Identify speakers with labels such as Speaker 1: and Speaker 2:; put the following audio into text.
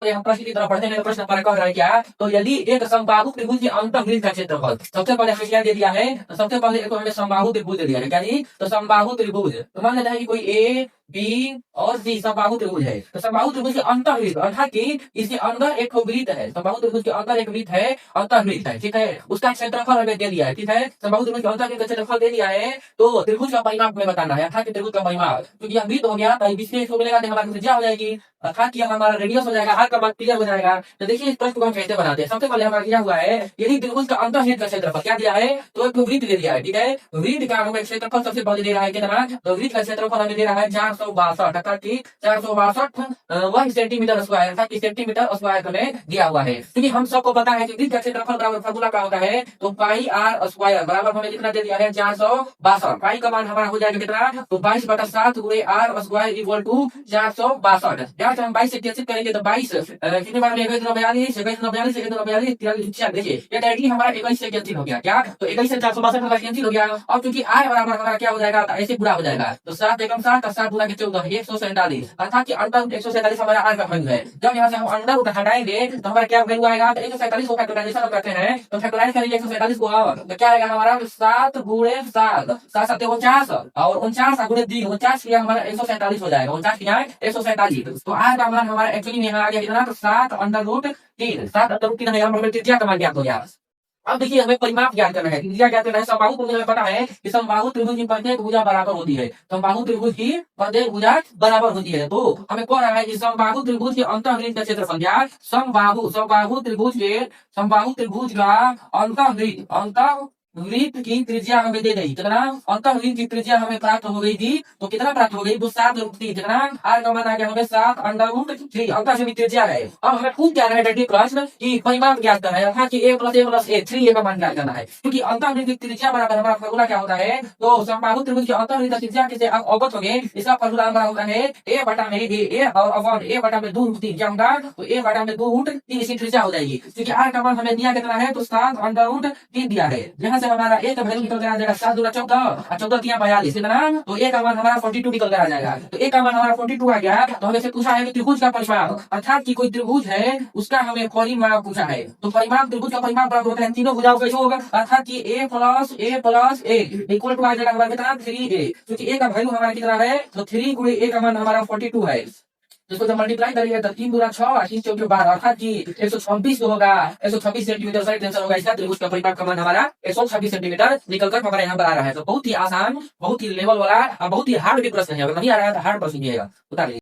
Speaker 1: हम प्रश्न की तरफ बढ़ते हैं। प्रश्न हमारा कह रहा है क्या, तो यदि एक समबाहु त्रिभुज के अंतःवृत्त का क्षेत्रफल, सबसे पहले हमें क्या दे दिया है, तो सबसे पहले एक तो हमें समबाहु त्रिभुज दे दिया है। क्या जी, तो समबाहु त्रिभुज, तो मान लेते हैं कि कोई ए बी और सी समबाहु त्रिभुज है। तो समबाहु त्रिभुज के अंतःवृत्त अर्थात कि इसके अंदर एक वृत्त है, समबाहु त्रिभुज के अंदर एक वृत्त है, अंतःवृत्त है, ठीक है, उसका क्षेत्रफल हमें दे दिया है, ठीक है, समबाहु त्रिभुज के अंतःवृत्त का क्षेत्रफल दे दिया है। तो त्रिभुज का परिमाप हमें बताना है, अर्थात त्रिभुज का परिमाप, क्योंकि यह वृत्त हो गया तो विशेष को मिलेगा, तो हमारी त्रिज्या हो जाएगी, अर्थात कि हमारा रेडियस हो जाएगा, आर का मान क्लियर हो जाएगा। तो देखिए इस प्रश्न को हम कैसे बनाते हैं। सबसे पहले हमारा क्या हुआ है, यदि त्रिभुज का अंतःवृत्त का क्षेत्रफल क्या दिया है, तो एक वृत्त दे दिया है, ठीक है, वृत्त का हमें क्षेत्रफल सबसे पहले दे रहा है कितना, तो वृत्त का क्षेत्रफल हमें दे रहा है 462, अर्थात कि 462 1 सेंटीमीटर स्क्वायर, अर्थात कि सेंटीमीटर स्क्वायर हमें दिया हुआ है। क्योंकि हम सबको पता है कि वृत्त का क्षेत्रफल बराबर फार्मूला क्या होता है, तो पाई आर स्क्वायर बराबर हमें कितना दे दिया है 462, पाई का मान हमारा हो जाएगा कितना, तो 22/7 गुणे आर स्क्वायर इक्वल टू 462। यहाँ से हम 22 से कैंसिल करेंगे तो 22 कितने बार में 21 42 देखिए ये डायरेक्टली हमारा 21 से कैंसिल हो गया, क्या, तो 21 से 462 हमारा कैंसिल हो गया। और क्योंकि आर बराबर हमारा क्या हो जाएगा, ऐसे पूरा हो जाएगा, तो 7 एकम 7 और 7 गुना के 14 147, अर्थात कि अंडर रूट 147 हमारा आर का वैल्यू है। जब यहाँ से हम अंडर रूट हटाएंगे तो हमारा क्या वैल्यू आएगा, तो 147 को फैक्टराइजेशन करते हैं, तो फैक्टराइज करेंगे 147 को, तो क्या आएगा हमारा 7 गुणे 7 7 7 49 और 49 गुणे 2 49 किया हमारा 147 हो जाएगा, 49 किया 147। तो आर का मान हमारा एक्चुअली में आ गया कितना, तो 7 अंडर रूट 3, 7 अंडर रूट 3 हमें त्रिज्या का मान ज्ञात हो गया। अब देखिए हमें परिमाप ज्ञात करना है, त्रिज्या ज्ञात करना है। समबाहु त्रिभुज हमें पता है कि समबाहु त्रिभुज की प्रत्येक भुजा बराबर होती है, समबाहु त्रिभुज की प्रत्येक भुजा बराबर होती है। तो हमें कह रहा है कि समबाहु त्रिभुज के अंतःवृत्त का क्षेत्रफल क्या, समबाहु त्रिभुज का अंतःवृत्त की त्रिज्या हमें दे गई कितना, अंतःवृत्त की त्रिज्या हमें प्राप्त हो गई थी, तो कितना प्राप्त हो गई, तो 7√3, कितना, आर का मान आ गया हमें 7 अंडर रूट 3, अंतःवृत्त त्रिज्या है। अब हमें खूब क्या है डायरेक्टली प्रश्न की परिमाप ज्ञात करना है, अर्थात कि a + a + a 3a का मान ज्ञात करना है। क्योंकि अंतःवृत्त की त्रिज्या बराबर हमारा फार्मूला क्या होता है, तो समबाहु त्रिभुज की अंतःवृत्त त्रिज्या के से आप अवगत होंगे, इसका फार्मूला हमारा होता है a बटा में a और अपॉन a बटा में 2√3 क्या होगा, तो a बटा में 2√3 इसकी त्रिज्या हो जाएगी। क्योंकि r का मान हमें दिया कितना है, तो 7 अंडर रूट 3 दिया है। यहाँ से हमारा a का वैल्यू निकल कर आ जाएगा 7 दूना 14 और 14 3 42 कितना, तो a का मान हमारा 42 निकल कर आ जाएगा। तो a का मान हमारा 42 आ गया। तो हमें से पूछा है कि त्रिभुज का परिमाप, अर्थात कि कोई त्रिभुज है उसका हमें परिमाप पूछा है। तो परिमाप त्रिभुज का परिमाप बराबर होता है तीनों भुजाओं का होगा, अर्थात कि a + a इक्वल टू आ जाएगा हमारा कितना 3a, क्योंकि a का वैल्यू हमारा कितना है, तो 3 गुणे a का मान हमारा 42 है। इसको जब मल्टीप्लाई करिए तो 3 दूना 6 और 3 चौके 12, अर्थात कि 126 जो होगा 126 सेंटीमीटर साइड आंसर होगा इसका। त्रिभुज का परिमाप का मान हमारा 126 सेंटीमीटर निकलकर हमारे यहाँ पर आ रहा है। तो बहुत ही आसान, बहुत ही लेवल वाला और बहुत ही हार्ड भी प्रश्न है। अगर नहीं आ रहा है तो हार्ड प्रश्न भी आएगा, बता दीजिए।